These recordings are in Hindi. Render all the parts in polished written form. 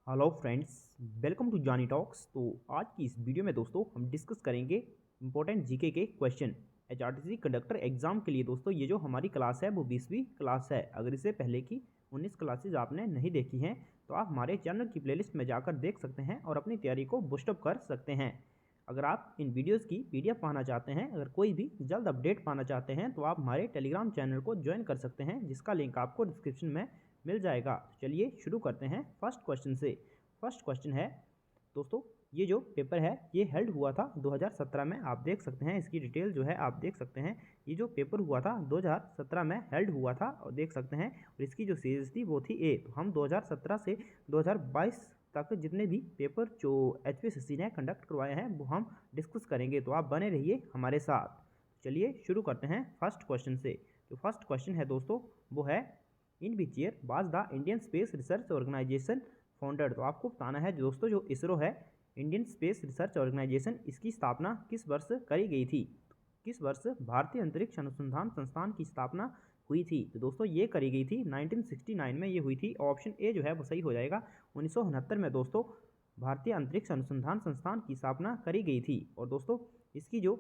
Hello friends, welcome to Johnny talks. तो आज की इस वीडियो में दोस्तों हम डिस्कस करेंगे इंपॉर्टेंट जीके के क्वेश्चन एचआरटीसी कंडक्टर एग्जाम के लिए। दोस्तों ये जो हमारी क्लास है वो 20वीं क्लास है। अगर इससे पहले की 19 क्लासेज आपने नहीं देखी हैं तो आप हमारे चैनल की प्लेलिस्ट में जाकर देख सकते हैं और अपनी तैयारी को बूस्टअप कर सकते हैं। अगर आप इन वीडियोज़ की PDF पाना चाहते हैं, अगर कोई भी जल्द अपडेट पाना चाहते हैं तो आप हमारे टेलीग्राम चैनल को ज्वाइन कर सकते हैं, जिसका लिंक आपको डिस्क्रिप्शन में मिल जाएगा। चलिए शुरू करते हैं फर्स्ट क्वेश्चन से। फर्स्ट क्वेश्चन है दोस्तों, ये जो पेपर है ये हेल्ड हुआ था 2017 में। आप देख सकते हैं इसकी डिटेल जो है आप देख सकते हैं। ये जो पेपर हुआ था 2017 में हेल्ड हुआ था और देख सकते हैं, और इसकी जो सीरीज थी वो थी ए। तो हम 2017 से 2022 तक जितने भी पेपर जो HPSSC ने कंडक्ट करवाए हैं वो हम डिस्कस करेंगे, तो आप बने रहिए हमारे साथ। चलिए शुरू करते हैं फर्स्ट क्वेश्चन से। जो फर्स्ट क्वेश्चन है दोस्तों वो है, in which year was the Indian Space Research Organisation founded. तो आपको बताना है दोस्तों, जो इसरो है इंडियन स्पेस रिसर्च ऑर्गेनाइजेशन, इसकी स्थापना किस वर्ष करी गई थी। किस वर्ष भारतीय अंतरिक्ष अनुसंधान संस्थान की स्थापना हुई थी। तो दोस्तों ये करी गई थी 1969 में ये हुई थी। ऑप्शन ए जो है वो सही हो जाएगा। 1969 में दोस्तों भारतीय अंतरिक्ष अनुसंधान संस्थान की स्थापना करी गई थी। और दोस्तों इसकी जो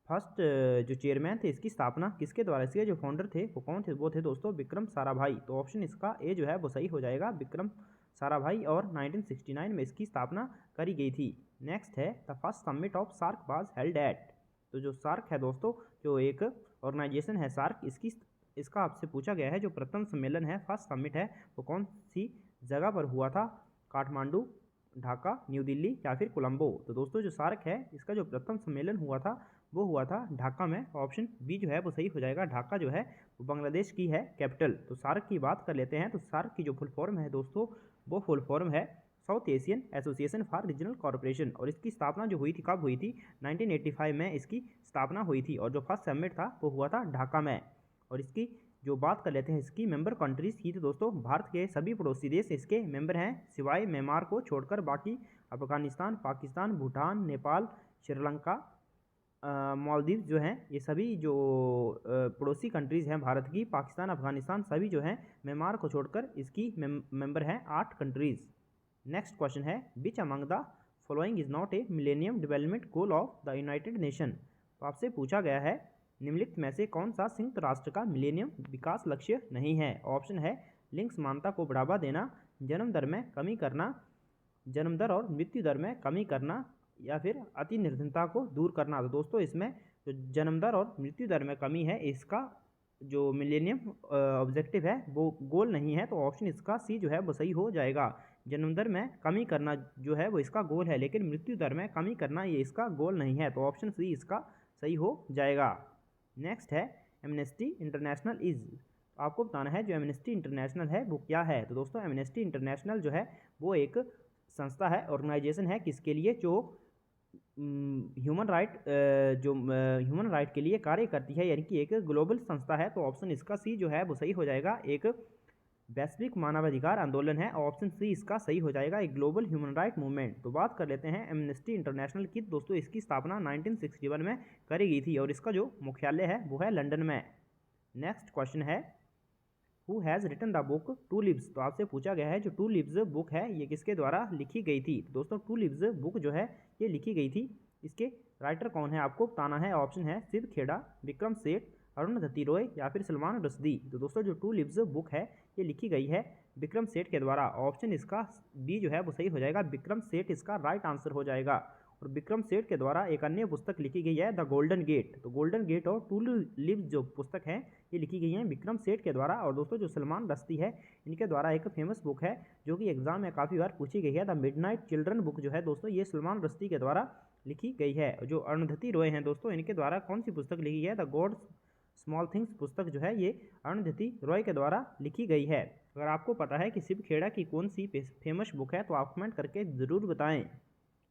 फर्स्ट जो चेयरमैन थे, इसकी स्थापना किसके द्वारा, इसके जो फाउंडर थे वो कौन थे, वो थे दोस्तों विक्रम साराभाई। तो ऑप्शन इसका ए जो है वो सही हो जाएगा, विक्रम साराभाई, और 1969 में इसकी स्थापना करी गई थी। नेक्स्ट है, the first summit of SAARC was held at. तो जो सार्क है दोस्तों, जो एक ऑर्गेनाइजेशन है सार्क, इसका आपसे पूछा गया है जो प्रथम सम्मेलन है, फर्स्ट समिट है, वो कौन सी जगह पर हुआ था। काठमांडू, ढाका, न्यू दिल्ली या फिर कोलंबो। तो दोस्तों जो सार्क है इसका जो प्रथम सम्मेलन हुआ था वो हुआ था ढाका में। ऑप्शन बी जो है वो सही हो जाएगा। ढाका जो है वो बांग्लादेश की है कैपिटल। तो सार्क की बात कर लेते हैं। तो सार्क की जो फुल फॉर्म है दोस्तों वो फुल फॉर्म है south Asian association for regional corporation. और इसकी स्थापना जो हुई थी, कब हुई थी, 1985 में इसकी स्थापना हुई थी। और जो फर्स्ट समिट था वो हुआ था ढाका में। और इसकी जो बात कर लेते हैं इसकी मेंबर कंट्रीज की, तो दोस्तों भारत के सभी पड़ोसी देश इसके मेंबर हैं, सिवाय म्यांमार को छोड़कर। बाकी अफगानिस्तान, पाकिस्तान, भूटान, नेपाल, श्रीलंका, मालदीव जो हैं, ये सभी जो पड़ोसी कंट्रीज़ हैं भारत की, पाकिस्तान, अफगानिस्तान, सभी जो हैं म्यांमार को छोड़कर इसकी मेंबर हैं 8 कंट्रीज़। नेक्स्ट क्वेश्चन है, which among the following is not a millennium development goal of the United nation. तो आपसे पूछा गया है निम्नलिखित में से कौन सा संयुक्त राष्ट्र का मिलेनियम विकास लक्ष्य नहीं है। ऑप्शन है लिंग समानता को बढ़ावा देना, जन्म दर में कमी करना, जन्म दर और मृत्यु दर में कमी करना, या फिर अति निर्धनता को दूर करना। तो दोस्तों इसमें जो जन्म दर और मृत्यु दर में कमी है, इसका जो मिलेनियम ऑब्जेक्टिव है वो गोल नहीं है। तो ऑप्शन इसका सी जो है वो सही हो जाएगा। जन्म दर में कमी करना जो है वो इसका गोल है, लेकिन मृत्यु दर में कमी करना ये इसका गोल नहीं है। तो ऑप्शन सी इसका सही हो जाएगा। नेक्स्ट है, एमनेस्टी इंटरनेशनल इज। आपको बताना है जो एमनेस्टी इंटरनेशनल है वो क्या है। तो दोस्तों एमनेस्टी इंटरनेशनल जो है वो एक संस्था है, ऑर्गेनाइजेशन है, किसके लिए, जो ह्यूमन राइट के लिए कार्य करती है, यानी कि एक ग्लोबल संस्था है। तो ऑप्शन इसका सी जो है वो सही हो जाएगा, एक वैश्विक मानवाधिकार आंदोलन है। ऑप्शन सी इसका सही हो जाएगा, एक ग्लोबल ह्यूमन राइट मूवमेंट। तो बात कर लेते हैं एमनेस्टी इंटरनेशनल की। दोस्तों इसकी स्थापना 1961 में करी गई थी और इसका जो मुख्यालय है वो है लंदन में। नेक्स्ट क्वेश्चन है, who has written the book two lives. तो आपसे पूछा गया है जो टू लिव्स बुक है ये किसके द्वारा लिखी गई थी। तो दोस्तों टू लिव्स बुक जो है ये लिखी गई थी, इसके राइटर कौन है आपको बताना है। ऑप्शन है शिव खेड़ा, विक्रम सेठ, अरुणधति रॉय या फिर सलमान रश्दी। तो दोस्तों जो टू लिव्स बुक है ये लिखी गई है विक्रम सेठ के द्वारा। ऑप्शन इसका बी जो है वो सही हो जाएगा, विक्रम सेठ इसका राइट आंसर हो जाएगा। और विक्रम सेठ के द्वारा एक अन्य पुस्तक लिखी गई है द गोल्डन गेट। तो गोल्डन गेट और टू लिव्स जो पुस्तक है ये लिखी गई है विक्रम सेठ के द्वारा। और दोस्तों जो सलमान रश्दी है इनके द्वारा एक फेमस बुक है जो कि एग्जाम में काफ़ी बार पूछी गई है, द मिडनाइट चिल्ड्रन बुक जो है दोस्तों ये सलमान रश्दी के द्वारा लिखी गई है। जो अरुणधति रॉय हैं दोस्तों इनके द्वारा कौन सी पुस्तक लिखी है, द गॉड स्मॉल थिंग्स पुस्तक जो है ये अरुणधति रॉय के द्वारा लिखी गई है। अगर आपको पता है कि शिव खेड़ा की कौन सी फेमस बुक है तो आप कमेंट करके ज़रूर बताएं।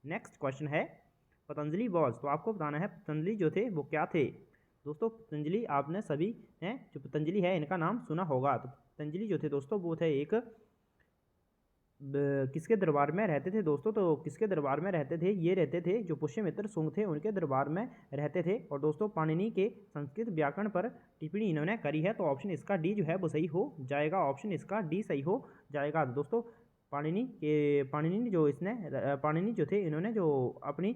नेक्स्ट क्वेश्चन है, पतंजलि वॉज। तो आपको बताना है पतंजलि जो थे वो क्या थे। दोस्तों पतंजलि आपने सभी हैं जो पतंजलि है इनका नाम सुना होगा। तो पतंजलि जो थे दोस्तों वो थे एक किसके दरबार में रहते थे दोस्तों। तो किसके दरबार में रहते थे, ये रहते थे जो पुष्यमित्र सुंग थे उनके दरबार में रहते थे। और दोस्तों पाणिनि के संस्कृत व्याकरण पर टिप्पणी इन्होंने करी है। तो ऑप्शन इसका डी जो है वो सही हो जाएगा, ऑप्शन इसका डी सही हो जाएगा। दोस्तों पाणिनि जो थे, इन्होंने जो अपनी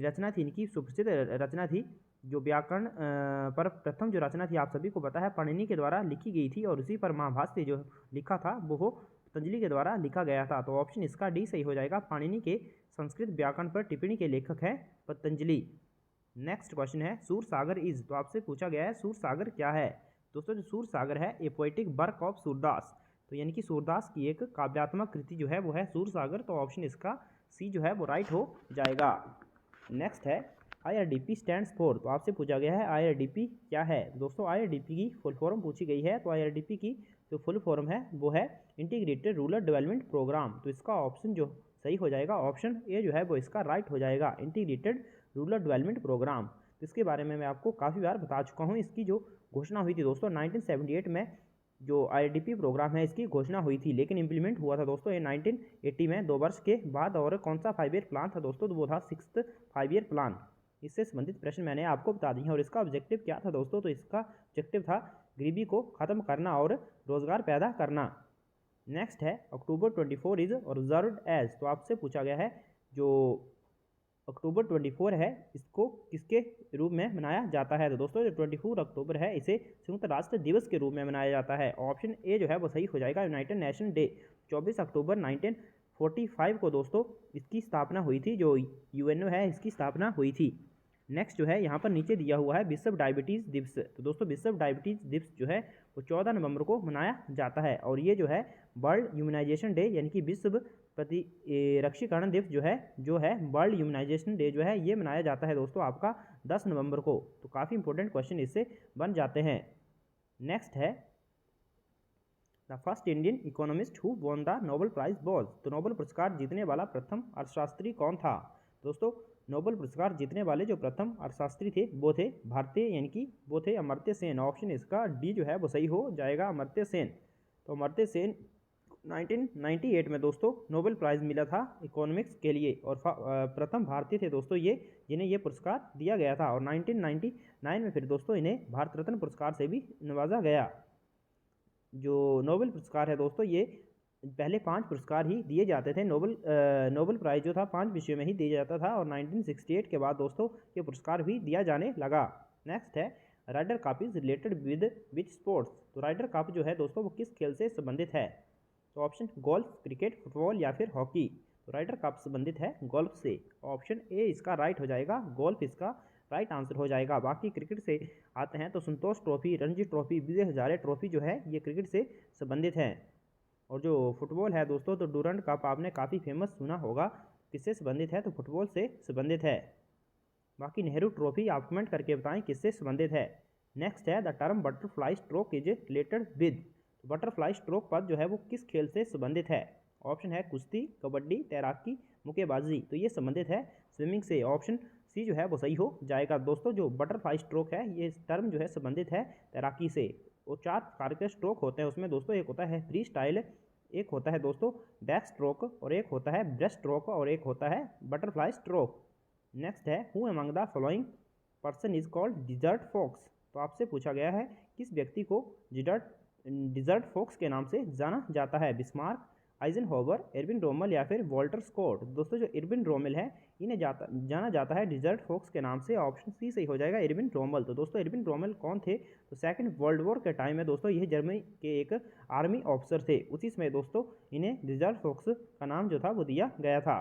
रचना थी, इनकी सुप्रसिद्ध रचना थी जो व्याकरण पर प्रथम जो रचना थी, आप सभी को पता है पाणिनि के द्वारा लिखी गई थी, और उसी पर महाभाष्य जो लिखा था वो पतंजलि के द्वारा लिखा गया था। तो ऑप्शन इसका डी सही हो जाएगा। पाणिनि के संस्कृत व्याकरण पर टिप्पणी के लेखक हैं पतंजलि। नेक्स्ट क्वेश्चन है सूरसागर इज, तो आपसे पूछा गया है सूरसागर क्या है। दोस्तों जो सूरसागर है ए पोएटिक वर्क ऑफ सूरदास, तो यानी कि सूरदास की एक काव्यात्मक कृति जो है वो है सूरसागर। तो ऑप्शन इसका सी जो है वो राइट हो जाएगा। नेक्स्ट है IRDP स्टैंड्स फॉर, तो आपसे पूछा गया है IRDP क्या है। दोस्तों IRDP की फुल फॉर्म पूछी गई है, तो IRDP की जो फुल फॉर्म है वो है इंटीग्रेटेड रूरल डेवलपमेंट प्रोग्राम। तो इसका ऑप्शन जो सही हो जाएगा, ऑप्शन ए जो है वो इसका राइट हो जाएगा, इंटीग्रेटेड रूरल डेवलपमेंट प्रोग्राम। तो इसके बारे में मैं आपको काफ़ी बार बता चुका हूँ। इसकी जो घोषणा हुई थी दोस्तों 1978 में, जो IRDP प्रोग्राम है इसकी घोषणा हुई थी, लेकिन इंप्लीमेंट हुआ था दोस्तों ये 1980 में, 2 वर्ष के बाद। और कौन सा 5 ईयर प्लान था दोस्तों, तो वो था 6th 5 ईयर प्लान। इससे संबंधित प्रश्न मैंने आपको बता दिए हैं। और इसका ऑब्जेक्टिव क्या था दोस्तों, तो इसका ऑब्जेक्टिव था गरीबी को ख़त्म करना और रोजगार पैदा करना। नेक्स्ट है अक्टूबर 24 इज ऑब्जर्व्ड एज, तो आपसे पूछा गया है जो अक्टूबर 24 है इसको किसके रूप में मनाया जाता है। तो दोस्तों जो 24 अक्टूबर है इसे संयुक्त राष्ट्र दिवस के रूप में मनाया जाता है। ऑप्शन ए जो है वो सही हो जाएगा, यूनाइटेड नेशन डे। 24 अक्टूबर 1945 को दोस्तों इसकी स्थापना हुई थी, जो UNO है इसकी स्थापना हुई थी। नेक्स्ट जो है यहाँ पर नीचे दिया हुआ है विश्व डायबिटीज़ दिवस। तो दोस्तों विश्व डायबिटीज़ दिवस जो है वो 14 नवंबर को मनाया जाता है। और ये जो है वर्ल्ड ह्यूमनाइजेशन डे यानी कि विश्व प्रतिरक्षीकरण दिवस जो है वर्ल्ड ह्यूमनाइजेशन डे जो है ये मनाया जाता है दोस्तों आपका 10 नवंबर को। तो काफ़ी इंपॉर्टेंट क्वेश्चन इससे बन जाते हैं। नेक्स्ट है the first Indian economist who won the Nobel prize was, तो नोबेल पुरस्कार जीतने वाला प्रथम अर्थशास्त्री कौन था। दोस्तों नोबेल पुरस्कार जीतने वाले जो प्रथम अर्थशास्त्री थे वो थे भारतीय, यानी कि वो थे अमर्त्य सेन। ऑप्शन इसका डी जो है वो सही हो जाएगा, अमर्त्य सेन। तो अमर्त्य सेन 1998 में दोस्तों नोबेल प्राइज़ मिला था इकोनॉमिक्स के लिए, और प्रथम भारतीय थे दोस्तों ये जिन्हें ये पुरस्कार दिया गया था। और 1999 में फिर दोस्तों इन्हें भारत रत्न पुरस्कार से भी नवाजा गया। जो नोबेल पुरस्कार है दोस्तों ये पहले 5 पुरस्कार ही दिए जाते थे। नोबेल प्राइज़ जो था 5 विषयों में ही दिया जाता था, और 1968 के बाद दोस्तों ये पुरस्कार भी दिया जाने लगा। नेक्स्ट है Ryder cup is related with which sports, तो राइडर कप जो है दोस्तों वो किस खेल से संबंधित है। तो ऑप्शन गोल्फ, क्रिकेट, फुटबॉल या फिर हॉकी। तो राइडर कप संबंधित है गोल्फ से। ऑप्शन ए इसका राइट हो जाएगा, गोल्फ इसका राइट आंसर हो जाएगा। बाकी क्रिकेट से आते हैं तो संतोष trophy, Ranji trophy, Vijay Hazare trophy जो है ये क्रिकेट से संबंधित है। और जो फुटबॉल है दोस्तों तो डूरंड कप आपने काफ़ी फेमस सुना होगा, किससे संबंधित है, तो फुटबॉल से संबंधित है। बाकी नेहरू ट्रॉफी आप कमेंट करके बताएं किससे संबंधित है। नेक्स्ट है the term butterfly stroke is related with, तो बटरफ्लाई स्ट्रोक पद जो है वो किस खेल से संबंधित है। ऑप्शन है कुश्ती, कबड्डी, तैराकी, मुक्केबाजी। तो ये संबंधित है स्विमिंग से। ऑप्शन सी जो है वो सही हो जाएगा। दोस्तों जो बटरफ्लाई स्ट्रोक है ये टर्म जो है संबंधित है तैराकी से। वो 4 प्रकार के स्ट्रोक होते हैं उसमें दोस्तों, एक होता है फ्री स्टाइल, एक होता है दोस्तों बैक स्ट्रोक, और एक होता है ब्रेस्ट स्ट्रोक, और एक होता है बटरफ्लाई स्ट्रोक। नेक्स्ट है who among the following person is called desert fox, तो आपसे पूछा गया है किस व्यक्ति को डिजर्ट फॉक्स के नाम से जाना जाता है। बिस्मार्क, आइजनहोवर, इरविन रोमल या फिर वॉल्टर स्कॉट। दोस्तों जो इरविन रोमल है इन्हें जाना जाता है डिजर्ट फॉक्स के नाम से। ऑप्शन सी सही हो जाएगा, इरविन रोमल। तो दोस्तों इरविन रोमल कौन थे, तो सेकंड वर्ल्ड वॉर के टाइम में दोस्तों यह जर्मनी के एक आर्मी ऑफिसर थे। उसी समय दोस्तों इन्हें डिजर्ट फॉक्स का नाम जो था वो दिया गया था,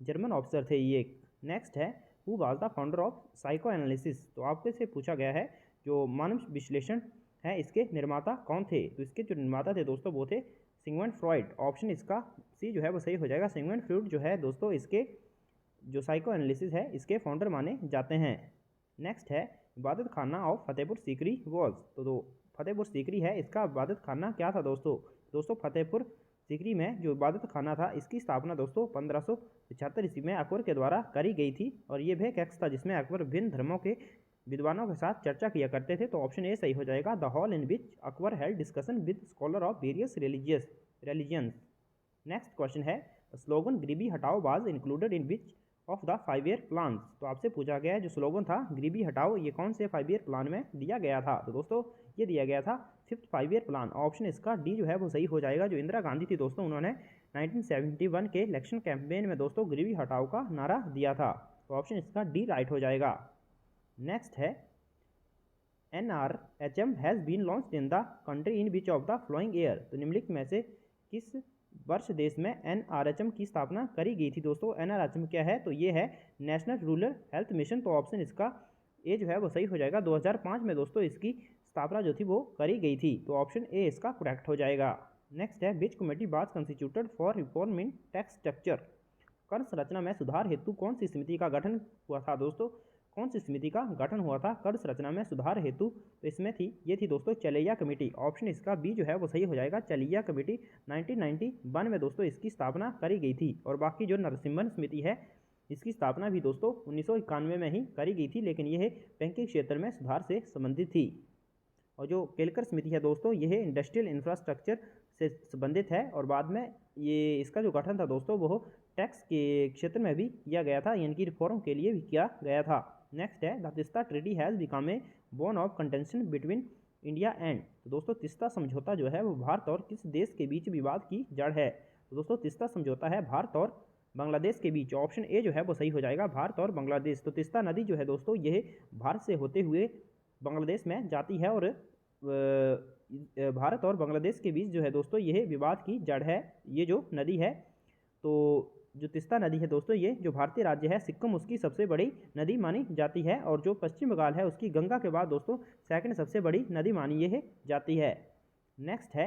जर्मन ऑफिसर थे ये। नेक्स्ट है who was the founder of psycho analysis, तो आपके से पूछा गया है जो मानव विश्लेषण है इसके निर्माता कौन थे। तो इसके जो निर्माता थे दोस्तों वो थे सिगमंड फ्रॉइड। ऑप्शन इसका सी जो है वो सही हो जाएगा। सिगमंड फ्रॉइड जो है दोस्तों इसके जो साइको एनालिसिस है इसके फाउंडर माने जाते हैं। नेक्स्ट है इबादत खाना ऑफ फतेहपुर सीकरी वॉज, तो फतेहपुर सीकरी है इसका इबादत खाना क्या था दोस्तों फतेहपुर सीकरी में जो इबादत खाना था इसकी स्थापना दोस्तों 1575 ईस्वी में अकबर के द्वारा करी गई थी। और ये वह कक्ष था जिसमें अकबर विभिन्न धर्मों के विद्वानों के साथ चर्चा किया करते थे। तो ऑप्शन ए सही हो जाएगा, the hall in which Akbar held discussion with scholar of various religions. Next question है स्लोगन गरीबी हटाओ was included in which of the 5 year plan, तो आपसे पूछा गया है जो स्लोगन था गरीबी हटाओ ये कौन से 5 ईयर प्लान में दिया गया था। तो दोस्तों ये दिया गया था 5th 5 ईयर प्लान। ऑप्शन इसका डी जो है वो सही हो जाएगा। जो इंदिरा गांधी थी दोस्तों उन्होंने 1971 के इलेक्शन कैंपेन में दोस्तों गरीबी हटाओ का नारा दिया था। तो ऑप्शन इसका डी राइट हो जाएगा। नेक्स्ट है NRHM has been launched in the country in which of the following year. तो निम्नलिखित में से किस वर्ष देश में NRHM की स्थापना करी गई थी दोस्तों। NRHM क्या है, तो ये है नेशनल रूरल हेल्थ मिशन। तो ऑप्शन इसका ए जो है वो सही हो जाएगा। 2005 में दोस्तों इसकी स्थापना जो थी वो करी गई थी। तो ऑप्शन ए इसका करेक्ट हो जाएगा। नेक्स्ट है विच committee was constituted for reform in tax structure. कर संरचना में सुधार हेतु कौन सी समिति का गठन हुआ था दोस्तों। कौन सी समिति का गठन हुआ था कर संरचना में सुधार हेतु। तो इसमें ये थी दोस्तों चलैया कमेटी। ऑप्शन इसका बी जो है वो सही हो जाएगा। चलैया कमेटी 1991 में दोस्तों इसकी स्थापना करी गई थी। और बाकी जो नरसिम्हन समिति है इसकी स्थापना भी दोस्तों 1991 में ही करी गई थी, लेकिन यह बैंकिंग क्षेत्र में सुधार से संबंधित थी। और जो केलकर समिति है दोस्तों यह इंडस्ट्रियल इंफ्रास्ट्रक्चर से संबंधित है। और बाद में ये इसका जो गठन था दोस्तों वो टैक्स के क्षेत्र में भी किया गया था, यानी कि रिफॉर्म के लिए भी किया गया था। नेक्स्ट है the Teesta treaty has become a bone of contention between India and. तो दोस्तों तिस्ता समझौता जो है वो भारत और किस देश के बीच विवाद की जड़ है। तो दोस्तों तिस्ता समझौता है भारत और बांग्लादेश के बीच। ऑप्शन ए जो है वो सही हो जाएगा, भारत और बांग्लादेश। तो तिस्ता नदी जो है दोस्तों यह भारत से होते हुए बांग्लादेश में जाती है और भारत और बांग्लादेश के बीच जो है दोस्तों यह विवाद की जड़ है ये जो नदी है। तो जो तिस्ता नदी है दोस्तों ये जो भारतीय राज्य है सिक्किम उसकी सबसे बड़ी नदी मानी जाती है। और जो पश्चिम बंगाल है उसकी गंगा के बाद दोस्तों सेकंड सबसे बड़ी नदी मानी यह जाती है। नेक्स्ट है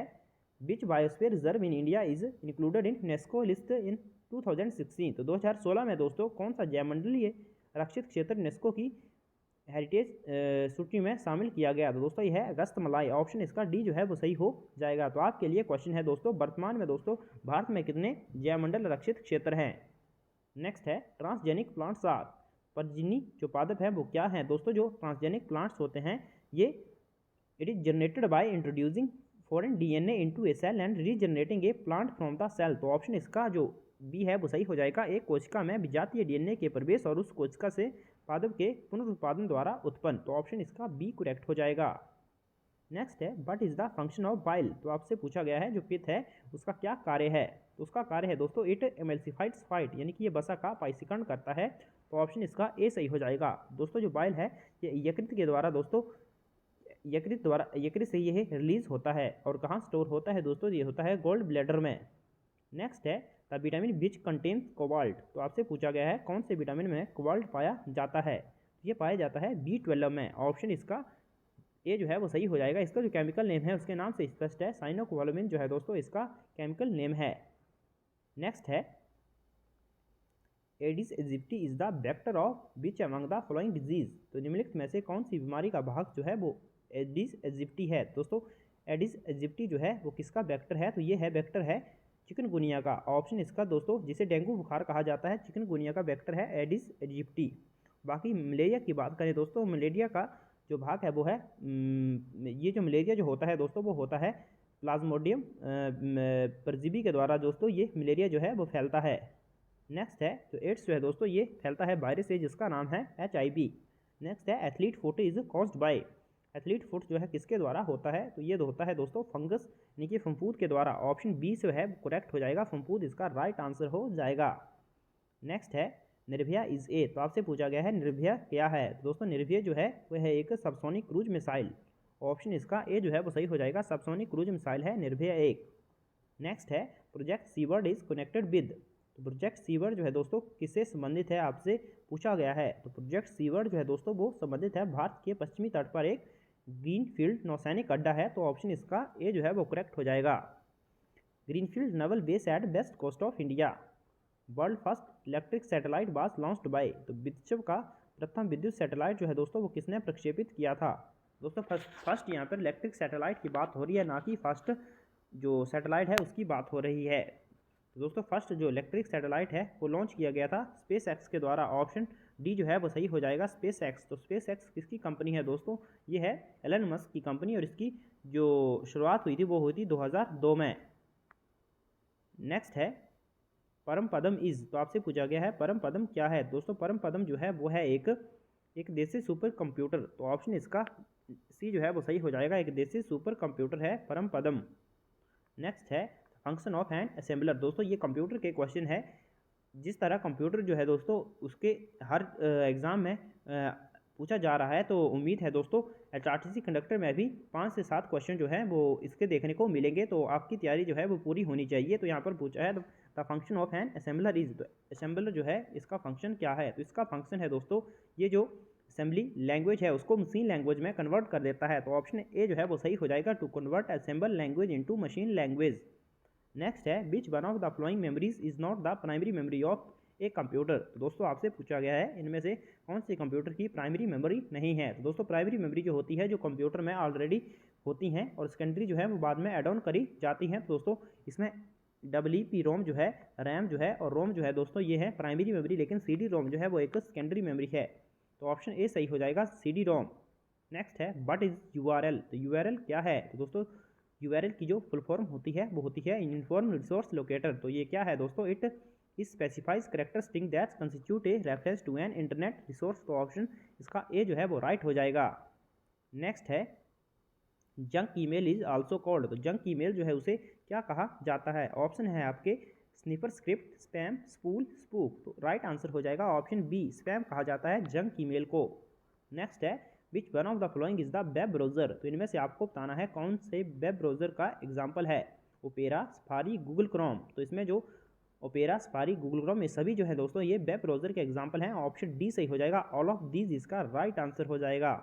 which biosphere reserve in India is included in UNESCO list in 2016। तो 2016 में दोस्तों कौन सा जैवमंडलीय रक्षित क्षेत्र यूनेस्को की हेरिटेज सूची में शामिल किया गया। तो दोस्तों यह है रस्तमलाई। ऑप्शन इसका डी जो है वो सही हो जाएगा। तो आपके लिए क्वेश्चन है दोस्तों वर्तमान में दोस्तों भारत में कितने जैवमंडल रक्षित क्षेत्र हैं। नेक्स्ट है ट्रांसजेनिक प्लांट्स आर। परजीवी जो पादप है वो क्या है दोस्तों। जो ट्रांसजेनिक प्लांट्स होते हैं ये it is generated by introducing foreign DNA into a cell and regenerating a plant from the cell. तो ऑप्शन इसका जो बी है वो सही हो जाएगा। एक कोशिका में विजातीय DNA के प्रवेश और उस कोशिका से पादप के पुनरुत्पादन द्वारा उत्पन्न। तो ऑप्शन इसका बी करेक्ट हो जाएगा। नेक्स्ट है what is the function of bile. तो आपसे पूछा गया है जो पित्त है उसका क्या कार्य है। तो उसका कार्य है दोस्तों इट एमल्सिफाइड्स फाइट, यानी कि ये वसा का पाइसीकरण करता है। तो ऑप्शन इसका ए सही हो जाएगा। दोस्तों जो बाइल है ये यकृत के द्वारा दोस्तों यकृत से यह रिलीज होता है। और कहाँ स्टोर होता है दोस्तों, ये होता है गोल्ड ब्लैडर में। नेक्स्ट है the vitamin which contains cobalt. तो आपसे पूछा गया है कौन से विटामिन में कोबाल्ट पाया जाता है। ये पाया जाता है B12 में। ऑप्शन इसका ए जो है वो सही हो जाएगा। इसका जो केमिकल नेम है उसके नाम से स्पष्ट है, साइनोकोबालामिन जो है दोस्तों इसका केमिकल नेम है। नेक्स्ट है Aedes aegypti is the vector of which among the following disease. तो निम्नलिखित में से कौन सी बीमारी का भाग जो है वो एडिस एजिप्टी है। दोस्तों एडिस एजिप्टी जो है वो किसका वेक्टर है, तो ये है वेक्टर है चिकनगुनिया का। ऑप्शन इसका दोस्तों जिसे डेंगू बुखार कहा जाता है चिकनगुनिया का वेक्टर है एडिस एजिप्टी। बाकी मलेरिया की बात करें दोस्तों मलेरिया का जो भाग है वो है ये जो मलेरिया जो होता है दोस्तों वो होता है प्लाज्मोडियम परजीवी के द्वारा दोस्तों ये मलेरिया जो है वो फैलता है। नेक्स्ट है तो एड्स जो है दोस्तों ये फैलता है वायरस से जिसका नाम है HIV। नेक्स्ट है athlete foot is caused by. Athlete foot जो है किसके द्वारा होता है, तो ये होता है दोस्तों फंगस यानी कि फफूंद के द्वारा। ऑप्शन बी से है करेक्ट हो जाएगा, फफूंद इसका राइट आंसर हो जाएगा। नेक्स्ट है निर्भया इज ए। तो आपसे पूछा गया है निर्भया क्या है। तो दोस्तों निर्भया जो है वह है एक सबसोनिक क्रूज मिसाइल। ऑप्शन इसका ए जो है वो सही हो जाएगा, सबसोनिक क्रूज मिसाइल है निर्भया एक। नेक्स्ट है project seaward is connected with. तो प्रोजेक्ट सीवर्ड जो है दोस्तों किससे संबंधित है आपसे पूछा गया है। तो प्रोजेक्ट सीवर्ड जो है दोस्तों वो संबंधित है भारत के पश्चिमी तट पर एक ग्रीनफील्ड नौसैनिक अड्डा है। तो ऑप्शन इसका ए जो है वो करेक्ट हो जाएगा। Greenfield naval base at west coast of India. World first electric satellite was launched by. तो विश्व का प्रथम विद्युत सैटेलाइट जो है दोस्तों वो किसने प्रक्षेपित किया था। दोस्तों फर्स्ट यहाँ पर इलेक्ट्रिक सैटेलाइट की बात हो रही है, ना कि फर्स्ट जो सैटेलाइट है उसकी बात हो रही है। तो दोस्तों फर्स्ट जो इलेक्ट्रिक सैटेलाइट है वो लॉन्च किया गया था स्पेस एक्स के द्वारा। ऑप्शन डी जो है वो सही हो जाएगा स्पेस एक्स। तो स्पेस एक्स किसकी कंपनी है दोस्तों, ये है एलन मस्क की कंपनी और इसकी जो शुरुआत हुई थी वो हुई थी 2002 में। नेक्स्ट है परम पदम इज। तो आपसे पूछा गया है परम पदम क्या है। दोस्तों परम पदम जो है वो है एक देसी सुपर कंप्यूटर। तो ऑप्शन इसका सी जो है वो सही हो जाएगा, एक देसी सुपर कंप्यूटर है परम पदम। नेक्स्ट है फंक्शन ऑफ एन असेंबलर। दोस्तों ये कंप्यूटर के क्वेश्चन है। जिस तरह कंप्यूटर जो है दोस्तों उसके हर एग्ज़ाम में पूछा जा रहा है, तो उम्मीद है दोस्तों एचआरटीसी कंडक्टर में भी 5 से 7 क्वेश्चन जो है वो इसके देखने को मिलेंगे। तो आपकी तैयारी जो है वो पूरी होनी चाहिए। तो यहाँ पर पूछा है the function of an assembler is, तो असेंबलर जो है इसका फंक्शन क्या है? तो इसका फंक्शन है दोस्तों ये जो असेंबली लैंग्वेज है उसको मशीन लैंग्वेज में कन्वर्ट कर देता है। तो ऑप्शन ए जो है वो सही हो जाएगा, to convert assemble language into machine language. Next है which one of the following memories is not the primary memory of a computer. तो दोस्तों आपसे पूछा गया है इनमें से कौन सी कंप्यूटर की प्राइमरी मेमोरी नहीं है। तो दोस्तों प्राइमरी मेमोरी जो होती है जो कंप्यूटर में ऑलरेडी होती हैं और सेकेंडरी जो है वो बाद में एड ऑन करी जाती हैं। तो दोस्तों इसमें EEPROM जो है, रैम जो है और रोम जो है दोस्तों ये है प्राइमरी मेमोरी, लेकिन CD-ROM जो है वो एक सेकेंडरी मेमोरी है। तो ऑप्शन ए सही हो जाएगा, CD-ROM। नेक्स्ट है व्हाट इज URL। तो URL क्या है? तो दोस्तों URL की जो फुल फॉर्म होती है वो होती है यूनिफॉर्म रिसोर्स लोकेटर। तो ये क्या है दोस्तों? It specifies character string that constitute a reference to an internet resource. तो ऑप्शन इसका ए जो है वो राइट हो जाएगा। नेक्स्ट है junk email is also called. तो जंक ईमेल जो है उसे क्या कहा जाता है? ऑप्शन है आपके sniffer script, spam, spool, spoof. तो राइट आंसर हो जाएगा ऑप्शन बी, स्पैम कहा जाता है जंक ईमेल को। नेक्स्ट है which one of the following is the web browser. तो इनमें से आपको बताना है कौन से वेब ब्राउजर का एग्जाम्पल है। Opera, safari, Google Chrome. तो इसमें जो ओपेरा, सफारी, गूगल क्रोम ये सभी जो है दोस्तों ये वेब ब्राउजर के एग्जाम्पल हैं। ऑप्शन डी सही हो जाएगा, ऑल ऑफ दीज इसका राइट आंसर हो जाएगा।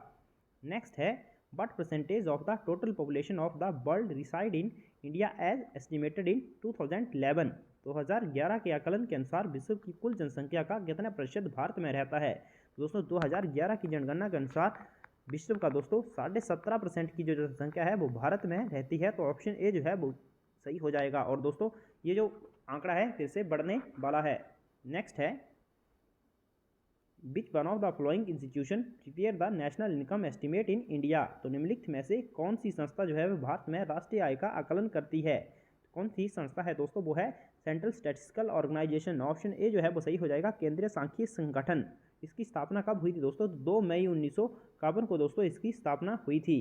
नेक्स्ट है what percentage of the total population of the world reside in India as estimated in 2011। 2011 के आकलन के अनुसार विश्व की कुल जनसंख्या का कितना प्रतिशत भारत में रहता है? दोस्तों 2011 की जनगणना के अनुसार विश्व का दोस्तों 17.5% की जो जनसंख्या है वो भारत में रहती है। तो ऑप्शन ए जो है वो सही हो जाएगा। और दोस्तों ये जो आंकड़ा है फिर से बढ़ने वाला है। नेक्स्ट है which one of the flowing institution prepare the national income estimate in India. तो निम्नलिखित में से कौन सी संस्था जो है वो भारत में राष्ट्रीय आय का आकलन करती है? कौन सी संस्था है दोस्तों? वो है central statistical organisation. Option A जो है वो सही हो जाएगा, केंद्रीय सांख्यिकी संगठन। इसकी स्थापना कब हुई थी दोस्तों? 2 मई 1951 को दोस्तों इसकी स्थापना हुई थी।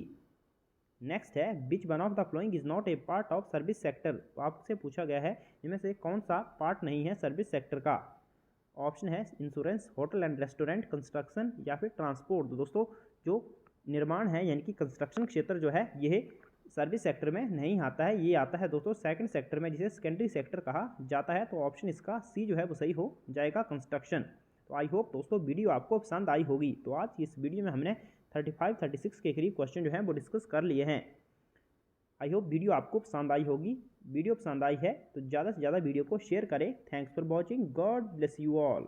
नेक्स्ट है which one of the following is not a part of service sector. तो आपसे पूछा गया है इनमें से कौन सा पार्ट नहीं है सर्विस सेक्टर का। ऑप्शन है insurance, hotel and restaurant, construction या फिर ट्रांसपोर्ट। तो दोस्तों जो निर्माण है यानी कि कंस्ट्रक्शन क्षेत्र जो है ये सर्विस सेक्टर में नहीं आता है, ये आता है दोस्तों सेकंड सेक्टर में जिसे सेकेंडरी सेक्टर कहा जाता है। तो ऑप्शन इसका सी जो है वो सही हो जाएगा, कंस्ट्रक्शन। तो आई होप दोस्तों वीडियो आपको पसंद आई होगी। तो आज की इस वीडियो में हमने 35-36 के करीब क्वेश्चन जो हैं वो डिस्कस कर लिए हैं। आई होप वीडियो आपको पसंद आई होगी। वीडियो पसंद आई है तो ज़्यादा से ज़्यादा वीडियो को शेयर करें। Thanks for watching, God bless you all.